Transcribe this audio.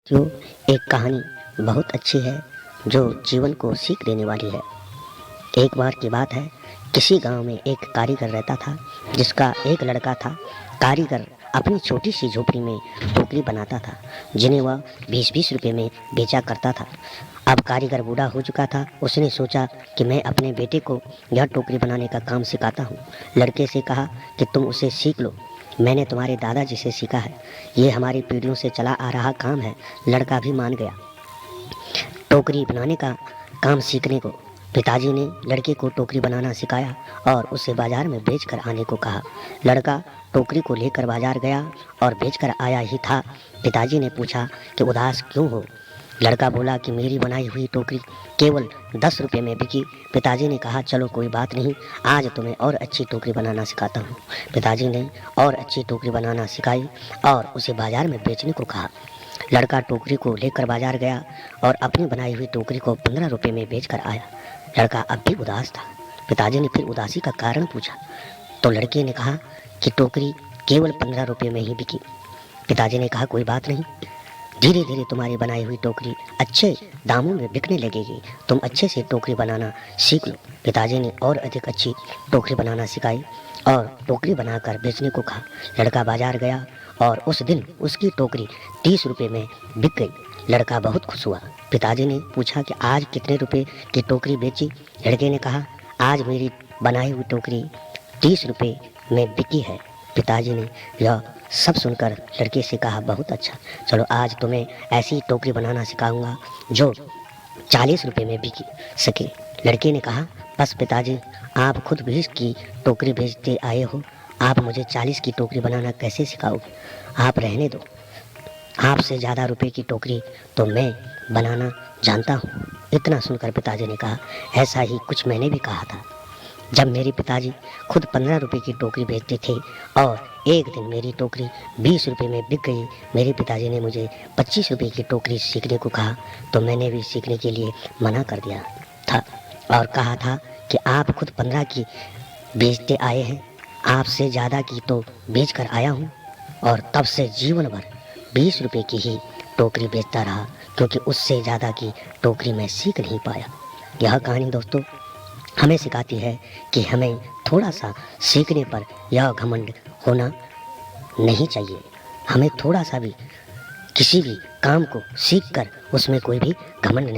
जो एक कहानी बहुत अच्छी है जो जीवन को सीख देने वाली है। एक बार की बात है, किसी गांव में एक कारीगर रहता था जिसका एक लड़का था। कारीगर अपनी छोटी सी झोपड़ी में टोकरी बनाता था जिन्हें वह 20-20 रुपए में बेचा करता था। अब कारीगर बूढ़ा हो चुका था। उसने सोचा कि मैं अपने बेटे को यह टोकरी बनाने का काम सिखाता हूँ। लड़के से कहा कि तुम उसे सीख लो, मैंने तुम्हारे दादाजी से सीखा है, ये हमारी पीढ़ियों से चला आ रहा काम है। लड़का भी मान गया। टोकरी बनाने का काम सीखने को पिताजी ने लड़के को टोकरी बनाना सिखाया और उसे बाजार में बेचकर आने को कहा। लड़का टोकरी को लेकर बाजार गया और बेचकर आया ही था। पिताजी ने पूछा कि उदास क्यों हो। लड़का बोला कि मेरी बनाई हुई टोकरी केवल 10 रुपये में बिकी। पिताजी ने कहा चलो कोई बात नहीं, आज तुम्हें और अच्छी टोकरी बनाना सिखाता हूँ। पिताजी ने और अच्छी टोकरी बनाना सिखाई और उसे बाजार में बेचने को कहा। लड़का टोकरी को लेकर बाजार गया और अपनी बनाई हुई टोकरी को 15 रुपये में बेच कर आया। लड़का अब भी उदास था। पिताजी ने फिर उदासी का कारण पूछा तो लड़के ने कहा कि टोकरी केवल 15 रुपये में ही बिकी। पिताजी ने कहा कोई बात नहीं, धीरे धीरे तुम्हारी बनाई हुई टोकरी अच्छे दामों में बिकने लगेगी, तुम अच्छे से टोकरी बनाना सीख लो। पिताजी ने और अधिक अच्छी टोकरी बनाना सिखाई और टोकरी बनाकर बेचने को कहा। लड़का बाजार गया और उस दिन उसकी टोकरी 30 रुपये में बिक गई। लड़का बहुत खुश हुआ। पिताजी ने पूछा कि आज कितने रुपए की टोकरी बेची। लड़के ने कहा आज मेरी बनाई हुई टोकरी 30 रुपये में बिकी है। पिताजी ने यह सब सुनकर लड़के से कहा बहुत अच्छा, चलो आज तुम्हें ऐसी टोकरी बनाना सिखाऊंगा जो 40 रुपये में बिकी सके। लड़के ने कहा बस पिताजी, आप खुद 20 की टोकरी बेचते आए हो, आप मुझे 40 की टोकरी बनाना कैसे सिखाओगे? आप रहने दो, आपसे ज़्यादा रुपए की टोकरी तो मैं बनाना जानता हूँ। इतना सुनकर पिताजी ने कहा ऐसा ही कुछ मैंने भी कहा था। जब मेरे पिताजी खुद 15 रुपए की टोकरी बेचते थे और एक दिन मेरी टोकरी 20 रुपए में बिक गई। मेरे पिताजी ने मुझे 25 रुपए की टोकरी सीखने को कहा तो मैंने भी सीखने के लिए मना कर दिया था और कहा था कि आप खुद 15 की बेचते आए हैं, आपसे ज़्यादा की तो बेच कर आया हूँ। और तब से जीवन भर 20 रुपए की ही टोकरी बेचता रहा क्योंकि उससे ज़्यादा की टोकरी मैं सीख नहीं पाया। यह कहानी दोस्तों हमें सिखाती है कि हमें थोड़ा सा सीखने पर यह घमंड होना नहीं चाहिए। हमें थोड़ा सा भी किसी भी काम को सीखकर उसमें कोई भी घमंड नहीं